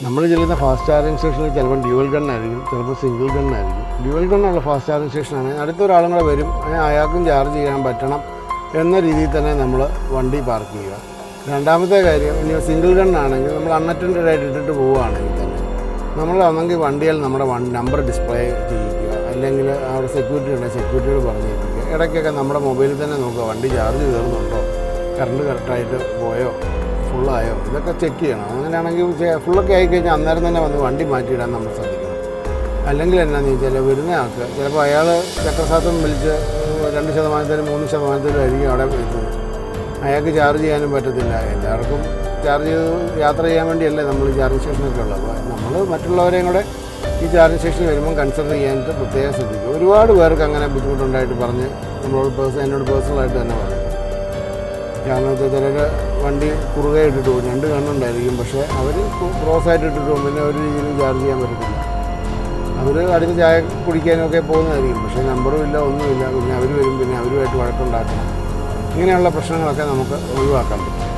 നമ്മൾ ചെല്ലുന്ന fast charging സ്റ്റേഷനിൽ ചിലപ്പോൾ ഡ്യുവൽ ഗണ്ണായിരിക്കും, ചിലപ്പോൾ സിംഗിൾ ഗണ്ണായിരിക്കും. ഡ്യുവൽ ഗണ്ണുള്ള ഫാസ്റ്റ് ചാർജിങ് സ്റ്റേഷനാണ് അടുത്തൊരാളും കൂടെ വരും, അയാൾക്കും ചാർജ് ചെയ്യാൻ പറ്റണം എന്ന രീതിയിൽ തന്നെ നമ്മൾ വണ്ടി പാർക്ക് ചെയ്യുക. രണ്ടാമത്തെ കാര്യം, ഇനി സിംഗിൾ ഗണ്ണാണെങ്കിൽ നമ്മൾ അൺഅറ്റൻഡഡ് ആയിട്ട് ഇട്ടിട്ട് പോവുകയാണെങ്കിൽ തന്നെ നമ്മൾ ഒന്നെങ്കിൽ വണ്ടിയിൽ നമ്മുടെ നമ്പർ ഡിസ്പ്ലേ ചെയ്യിക്കുക, അല്ലെങ്കിൽ അവിടെ സെക്യൂരിറ്റി ഉണ്ടെങ്കിൽ സെക്യൂരിറ്റിയോട് പറഞ്ഞിരിക്കുക. ഇടയ്ക്കൊക്കെ നമ്മുടെ മൊബൈലിൽ തന്നെ നോക്കുക വണ്ടി ചാർജ് കയറുന്നുണ്ടോ, കറണ്ട് കറക്റ്റായിട്ട് പോയോ, ഫുള്ളായോ, ഇതൊക്കെ ചെക്ക് ചെയ്യണം. അങ്ങനെയാണെങ്കിൽ ഫുള്ളൊക്കെ ആയിക്കഴിഞ്ഞാൽ അന്നേരം തന്നെ വന്ന് വണ്ടി മാറ്റിയിടാൻ നമ്മൾ ശ്രദ്ധിക്കണം. അല്ലെങ്കിൽ എന്നാന്ന് ചോദിച്ചാൽ വരുന്ന ആൾക്ക് ചിലപ്പോൾ അയാൾ ചക്രസാത്വം വിളിച്ച് 2%, 3% ആയിരിക്കും അവിടെ എത്തുന്നത്. അയാൾക്ക് ചാർജ് ചെയ്യാനും പറ്റത്തില്ല. എല്ലാവർക്കും ചാർജ് ചെയ്ത് യാത്ര ചെയ്യാൻ വേണ്ടിയല്ലേ നമ്മൾ ചാർജിങ് സ്റ്റേഷനൊക്കെ ഉള്ളത്. അപ്പോൾ നമ്മൾ മറ്റുള്ളവരെയും കൂടെ ഈ ചാർജിങ് സ്റ്റേഷനിൽ വരുമ്പം കൺസിഡർ ചെയ്യാനായിട്ട് പ്രത്യേകം ശ്രദ്ധിക്കും. ഒരുപാട് പേർക്ക് അങ്ങനെ ബുദ്ധിമുട്ടുണ്ടായിട്ട് പറഞ്ഞ് എന്നോട് പേഴ്സണലായിട്ട് തന്നെ പറഞ്ഞു. കാരണം വെച്ചാൽ ചിലർ വണ്ടി കുറുകെ ഇട്ടിട്ട് പോകും, 2 കണ്ണുണ്ടായിരിക്കും, പക്ഷേ അവർ ക്രോസായിട്ട് ഇട്ടിട്ട് പോകും, പിന്നെ ഒരു രീതിയിലും ചാർജ് ചെയ്യാൻ പറ്റത്തില്ല. അവർ അടുത്ത് ചായ കുടിക്കാനൊക്കെ പോകുന്നതായിരിക്കും, പക്ഷേ നമ്പറും ഇല്ല, ഒന്നുമില്ല. പിന്നെ അവർ വരും, പിന്നെ അവരുമായിട്ട് വഴക്കുണ്ടാക്കണം. ഇങ്ങനെയുള്ള പ്രശ്നങ്ങളൊക്കെ നമുക്ക് ഒഴിവാക്കാൻ പറ്റും.